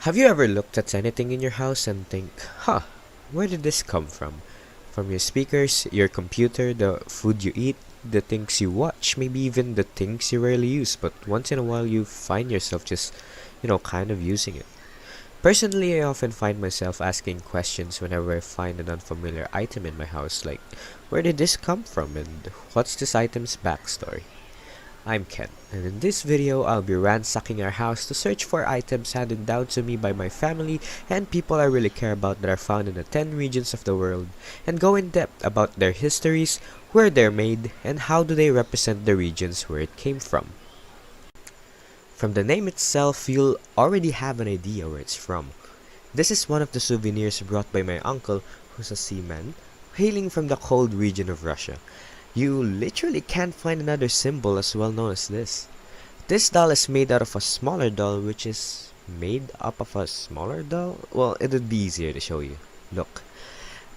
Have you ever looked at anything in your house and think, where did this come from? From your speakers, your computer, the food you eat, the things you watch, maybe even the things you rarely use, but once in a while you find yourself just, kind of using it. Personally, I often find myself asking questions whenever I find an unfamiliar item in my house, like, where did this come from and what's this item's backstory? I'm Ken, and in this video, I'll be ransacking our house to search for items handed down to me by my family and people I really care about that are found in the 10 regions of the world, and go in depth about their histories, where they're made, and how do they represent the regions where it came from. From the name itself, you'll already have an idea where it's from. This is one of the souvenirs brought by my uncle, who's a seaman, hailing from the cold region of Russia. You literally can't find another symbol as well known as this. This doll is made out of a smaller doll which is made up of a smaller doll? Well, it would be easier to show you. Look.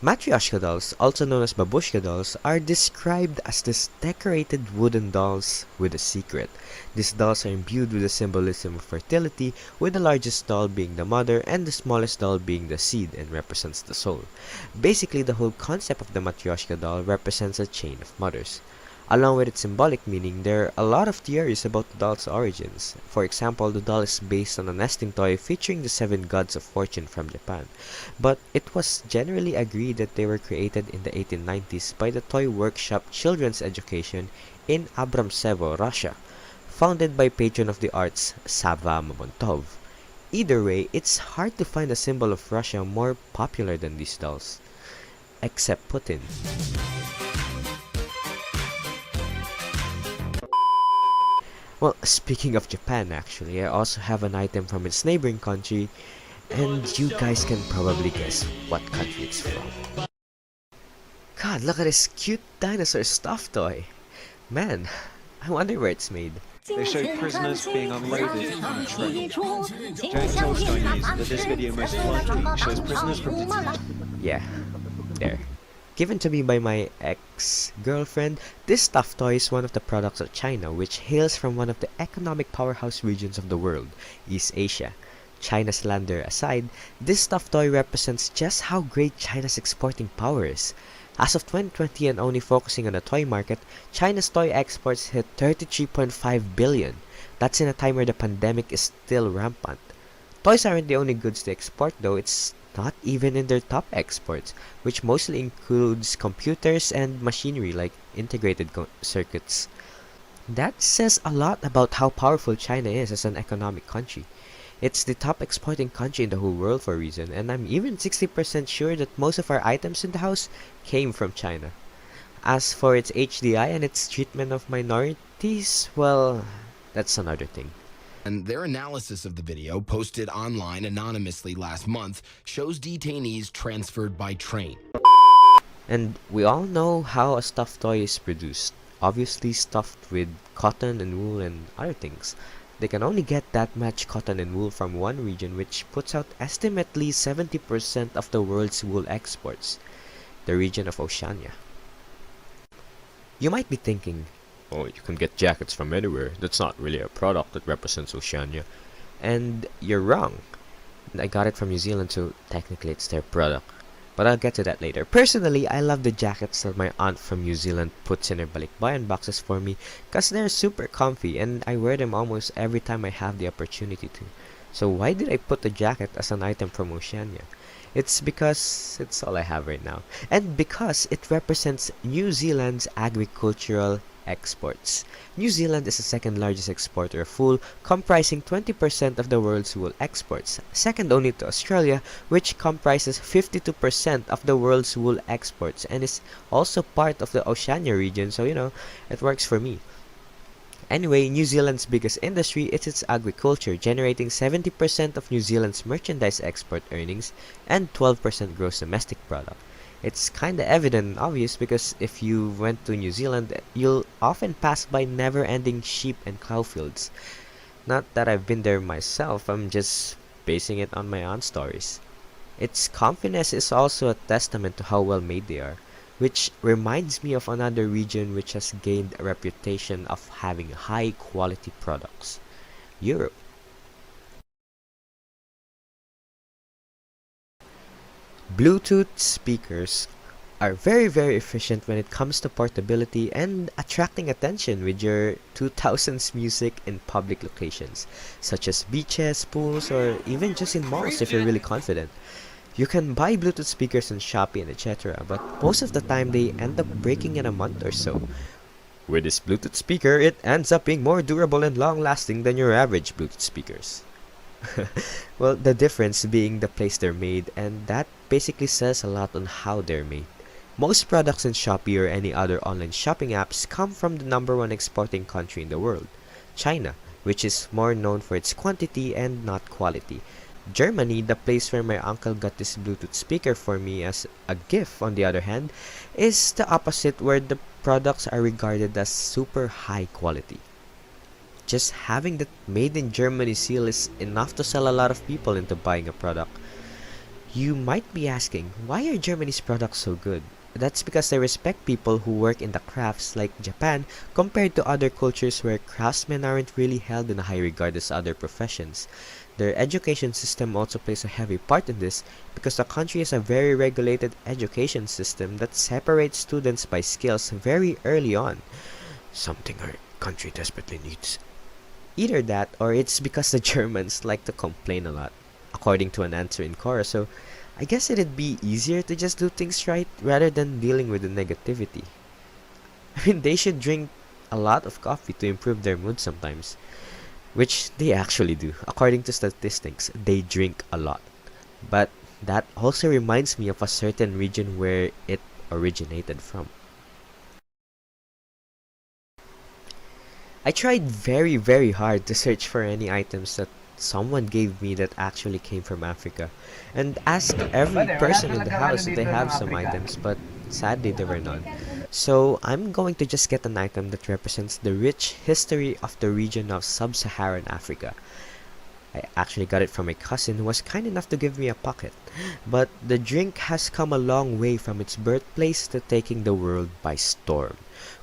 Matryoshka dolls, also known as babushka dolls, are described as these decorated wooden dolls with a secret. These dolls are imbued with the symbolism of fertility, with the largest doll being the mother and the smallest doll being the seed and represents the soul. Basically, the whole concept of the Matryoshka doll represents a chain of mothers. Along with its symbolic meaning, there are a lot of theories about the doll's origins. For example, the doll is based on a nesting toy featuring the 7 gods of fortune from Japan. But it was generally agreed that they were created in the 1890s by the toy workshop Children's Education in Abramtsevo, Russia, founded by patron of the arts Sava Mamontov. Either way, it's hard to find a symbol of Russia more popular than these dolls. Except Putin. Well, speaking of Japan actually, I also have an item from its neighboring country, and you guys can probably guess what country it's from. God, look at this cute dinosaur stuffed toy! Man, I wonder where it's made. They show prisoners being unloaded in a train. Jack Tolstoy news that this video most likely shows prisoners from detention. Yeah, there. Given to me by my ex-girlfriend, this stuffed toy is one of the products of China, which hails from one of the economic powerhouse regions of the world, East Asia. China's slander aside, this stuffed toy represents just how great China's exporting power is. As of 2020 and only focusing on the toy market, China's toy exports hit 33.5 billion. That's in a time where the pandemic is still rampant. Toys aren't the only goods they export though, it's not even in their top exports, which mostly includes computers and machinery like integrated circuits. That says a lot about how powerful China is as an economic country. It's the top exporting country in the whole world for a reason, and I'm even 60% sure that most of our items in the house came from China. As for its HDI and its treatment of minorities, well, that's another thing. And their analysis of the video, posted online anonymously last month, shows detainees transferred by train. And we all know how a stuffed toy is produced. Obviously stuffed with cotton and wool and other things. They can only get that much cotton and wool from one region, which puts out estimately 70% of the world's wool exports, the region of Oceania. You might be thinking, oh, you can get jackets from anywhere. That's not really a product that represents Oceania. And you're wrong. I got it from New Zealand, so technically it's their product. But I'll get to that later. Personally, I love the jackets that my aunt from New Zealand puts in her balikbayan boxes for me because they're super comfy and I wear them almost every time I have the opportunity to. So why did I put the jacket as an item from Oceania? It's because it's all I have right now. And because it represents New Zealand's agricultural exports. New Zealand is the second largest exporter of wool, comprising 20% of the world's wool exports, second only to Australia, which comprises 52% of the world's wool exports and is also part of the Oceania region, so it works for me. Anyway, New Zealand's biggest industry is its agriculture, generating 70% of New Zealand's merchandise export earnings and 12% gross domestic product. It's kinda evident and obvious because if you went to New Zealand, you'll often pass by never-ending sheep and cow fields. Not that I've been there myself, I'm just basing it on my own stories. Its comfiness is also a testament to how well made they are, which reminds me of another region which has gained a reputation of having high-quality products: Europe. Bluetooth speakers are very efficient when it comes to portability and attracting attention with your 2000s music in public locations, such as beaches, pools, or even just in malls if you're really confident. You can buy Bluetooth speakers on Shopee and etc., but most of the time they end up breaking in a month or so. With this Bluetooth speaker, it ends up being more durable and long-lasting than your average Bluetooth speakers. Well, the difference being the place they're made, and that basically says a lot on how they're made. Most products in Shopee or any other online shopping apps come from the number one exporting country in the world, China, which is more known for its quantity and not quality. Germany, the place where my uncle got this Bluetooth speaker for me as a gift, on the other hand, is the opposite, where the products are regarded as super high quality. Just having that made in Germany seal is enough to sell a lot of people into buying a product. You might be asking, why are Germany's products so good? That's because they respect people who work in the crafts, like Japan, compared to other cultures where craftsmen aren't really held in high regard as other professions. Their education system also plays a heavy part in this, because the country has a very regulated education system that separates students by skills very early on. Something our country desperately needs. Either that, or it's because the Germans like to complain a lot, according to an answer in Quora, so I guess it'd be easier to just do things right rather than dealing with the negativity. I mean, they should drink a lot of coffee to improve their mood sometimes, which they actually do. According to statistics, they drink a lot. But that also reminds me of a certain region where it originated from. I tried very hard to search for any items that someone gave me that actually came from Africa, and asked every person in the house if they have some items, but sadly there were none. So I'm going to just get an item that represents the rich history of the region of sub-Saharan Africa. I actually got it from a cousin who was kind enough to give me a pocket, but the drink has come a long way from its birthplace to taking the world by storm.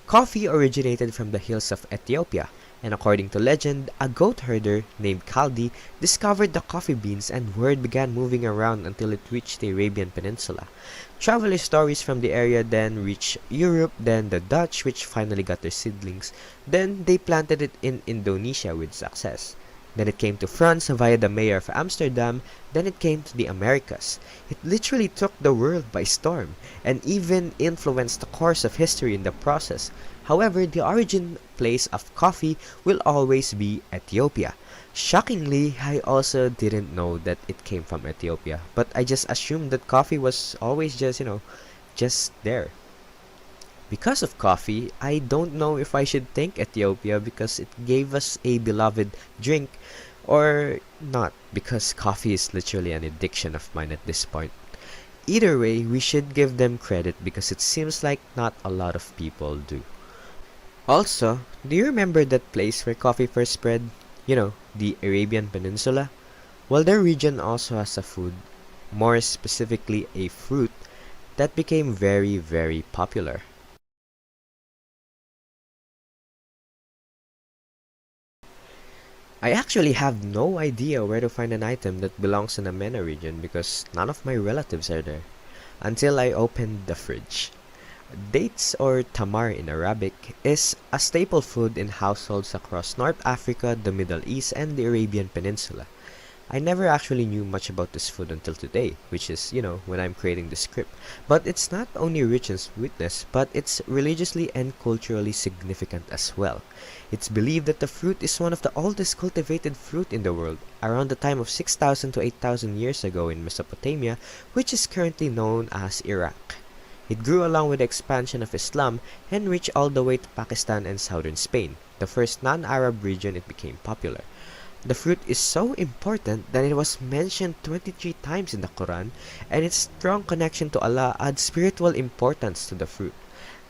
Coffee originated from the hills of Ethiopia, and according to legend, a goat herder named Kaldi discovered the coffee beans, and word began moving around until it reached the Arabian Peninsula. Traveler stories from the area then reached Europe, then the Dutch, which finally got their seedlings. Then they planted it in Indonesia with success. Then it came to France via the mayor of Amsterdam. Then it came to the Americas. It literally took the world by storm, and even influenced the course of history in the process. However, the origin place of coffee will always be Ethiopia. Shockingly, I also didn't know that it came from Ethiopia, but I just assumed that coffee was always just there. Because of coffee, I don't know if I should thank Ethiopia because it gave us a beloved drink, or not, because coffee is literally an addiction of mine at this point. Either way, we should give them credit because it seems like not a lot of people do. Also, do you remember that place where coffee first spread? The Arabian Peninsula? Well, their region also has a food, more specifically a fruit, that became very popular. I actually have no idea where to find an item that belongs in the MENA region because none of my relatives are there, until I opened the fridge. Dates, or tamar in Arabic, is a staple food in households across North Africa, the Middle East, and the Arabian Peninsula. I never actually knew much about this food until today, which is, when I'm creating the script. But it's not only rich in sweetness, but it's religiously and culturally significant as well. It's believed that the fruit is one of the oldest cultivated fruit in the world, around the time of 6,000 to 8,000 years ago in Mesopotamia, which is currently known as Iraq. It grew along with the expansion of Islam and reached all the way to Pakistan and southern Spain, the first non-Arab region it became popular. The fruit is so important that it was mentioned 23 times in the Quran, and its strong connection to Allah adds spiritual importance to the fruit.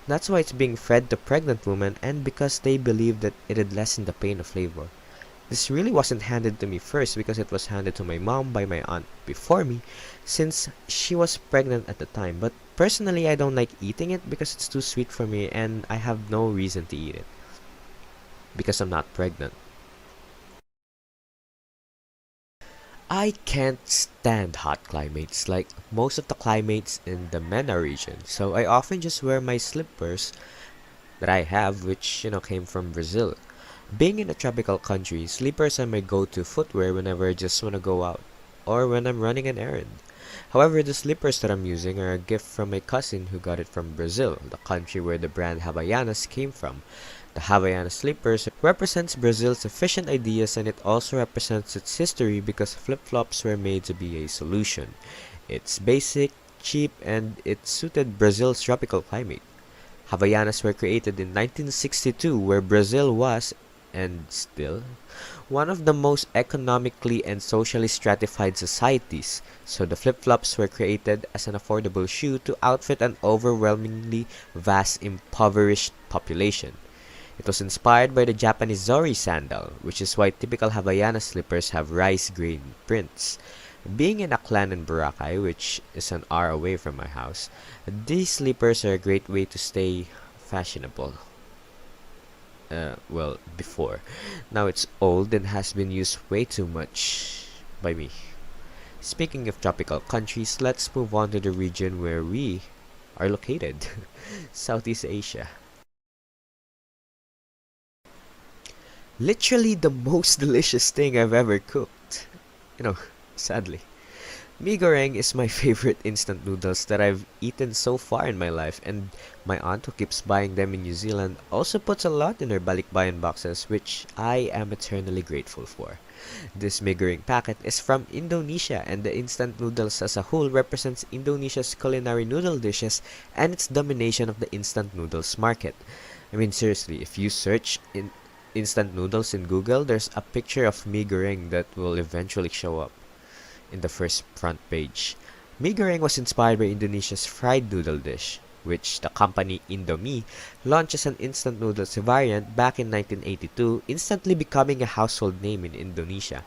That's why it's being fed to pregnant women, and because they believe that it'd lessen the pain of labor. This really wasn't handed to me first because it was handed to my mom by my aunt before me, since she was pregnant at the time, but personally I don't like eating it because it's too sweet for me and I have no reason to eat it. Because I'm not pregnant. I can't stand hot climates like most of the climates in the MENA region, so I often just wear my slippers that I have, which came from Brazil. Being in a tropical country, slippers are my go-to footwear whenever I just want to go out or when I'm running an errand. However, the slippers that I'm using are a gift from my cousin who got it from Brazil, the country where the brand Havaianas came from. The Havaianas slippers represents Brazil's efficient ideas, and it also represents its history because flip-flops were made to be a solution. It's basic, cheap, and it suited Brazil's tropical climate. Havaianas were created in 1962, where Brazil was, and still, one of the most economically and socially stratified societies, so the flip-flops were created as an affordable shoe to outfit an overwhelmingly vast impoverished population. It was inspired by the Japanese Zori sandal, which is why typical Havaiana slippers have rice grain prints. Being in Aklan and Boracay, which is an hour away from my house, these slippers are a great way to stay fashionable. Well, before. Now it's old and has been used way too much by me. Speaking of tropical countries, let's move on to the region where we are located, Southeast Asia. Literally the most delicious thing I've ever cooked. Sadly. Mee goreng is my favorite instant noodles that I've eaten so far in my life, and my aunt who keeps buying them in New Zealand also puts a lot in her balikbayan boxes, which I am eternally grateful for. This mee goreng packet is from Indonesia, and the instant noodles as a whole represents Indonesia's culinary noodle dishes and its domination of the instant noodles market. I mean, seriously, if you search instant noodles in Google, there's a picture of mee goreng that will eventually show up in the first front page. Mee goreng was inspired by Indonesia's fried noodle dish, which the company Indomie launched as an instant noodles variant back in 1982, instantly becoming a household name in Indonesia.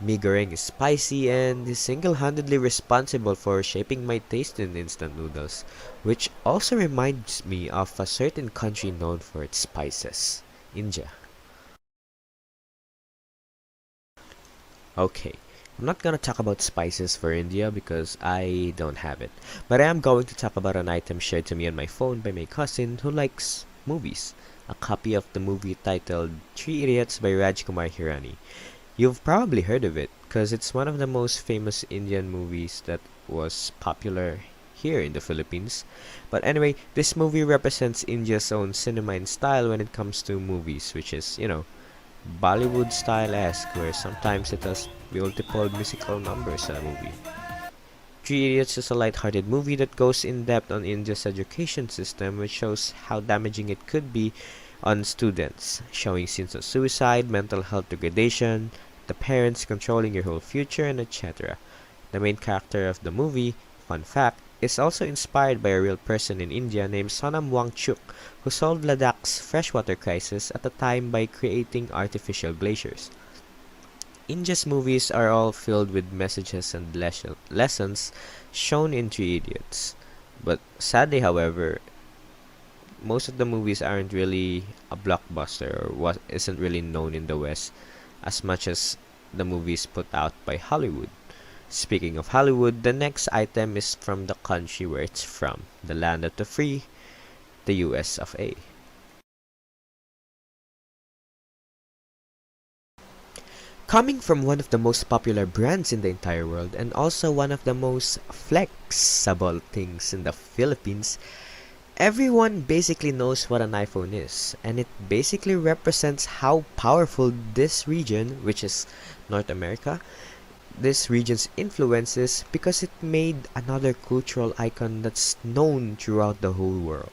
Mee goreng is spicy and is single-handedly responsible for shaping my taste in instant noodles, which also reminds me of a certain country known for its spices, India. Okay, I'm not gonna talk about spices for India because I don't have it, but I am going to talk about an item shared to me on my phone by my cousin who likes movies. A copy of the movie titled Three Idiots by Rajkumar Hirani. You've probably heard of it because it's one of the most famous Indian movies that was popular here in the Philippines. But anyway, this movie represents India's own cinema and style when it comes to movies, which is, Bollywood style-esque, where sometimes it has multiple musical numbers in a movie. Three Idiots is a light-hearted movie that goes in-depth on India's education system, which shows how damaging it could be on students, showing scenes of suicide, mental health degradation, the parents controlling your whole future, and etc. The main character of the movie, fun fact, is also inspired by a real person in India named Sonam Wangchuk, who solved Ladakh's freshwater crisis at the time by creating artificial glaciers. India's movies are all filled with messages and lessons shown in Three Idiots. But sadly, however, most of the movies aren't really a blockbuster or isn't really known in the West as much as the movies put out by Hollywood. Speaking of Hollywood, the next item is from the country where it's from, the land of the free, the US of A. Coming from one of the most popular brands in the entire world and also one of the most flexible things in the Philippines, everyone basically knows what an iPhone is, and it basically represents how powerful this region, which is North America, this region's influence is because it made another cultural icon that's known throughout the whole world.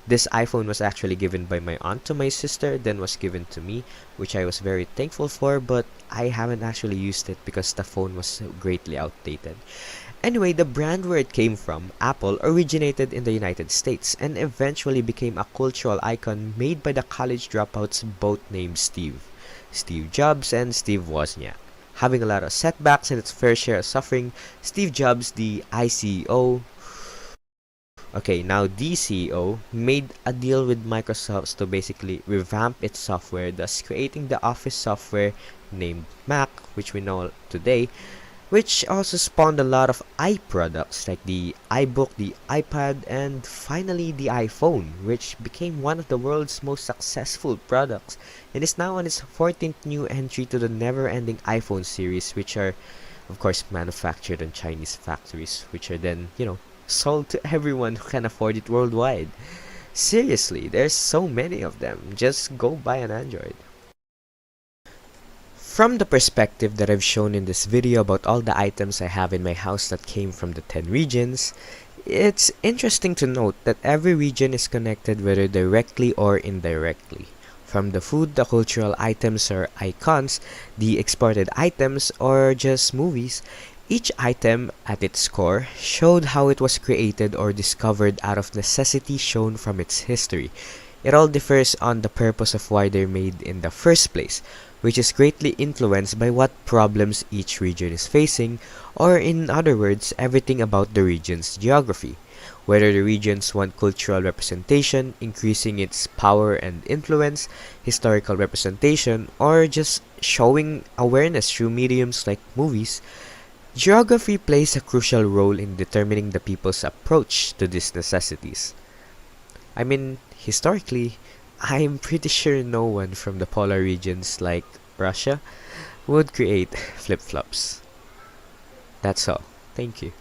This iPhone was actually given by my aunt to my sister, then was given to me, which I was very thankful for, but I haven't actually used it because the phone was greatly outdated. Anyway, the brand where it came from, Apple, originated in the United States and eventually became a cultural icon made by the college dropouts both named Steve Jobs and Steve Wozniak. Having a lot of setbacks and its fair share of suffering, Steve Jobs, the CEO, made a deal with Microsoft to basically revamp its software, thus creating the Office software named Mac, which we know today. which also spawned a lot of products like the iBook, the iPad, and finally the iPhone, which became one of the world's most successful products and is now on its 14th new entry to the never-ending iPhone series, which are, of course, manufactured in Chinese factories, which are then, sold to everyone who can afford it worldwide. Seriously, there's so many of them. Just go buy an Android. From the perspective that I've shown in this video about all the items I have in my house that came from the 10 regions, it's interesting to note that every region is connected whether directly or indirectly. From the food, the cultural items or icons, the exported items, or just movies, each item at its core showed how it was created or discovered out of necessity shown from its history. It all differs on the purpose of why they're made in the first place, which is greatly influenced by what problems each region is facing, or in other words, everything about the region's geography. Whether the regions want cultural representation, increasing its power and influence, historical representation, or just showing awareness through mediums like movies, geography plays a crucial role in determining the people's approach to these necessities. I mean, historically, I'm pretty sure no one from the polar regions like Russia would create flip-flops. That's all. Thank you.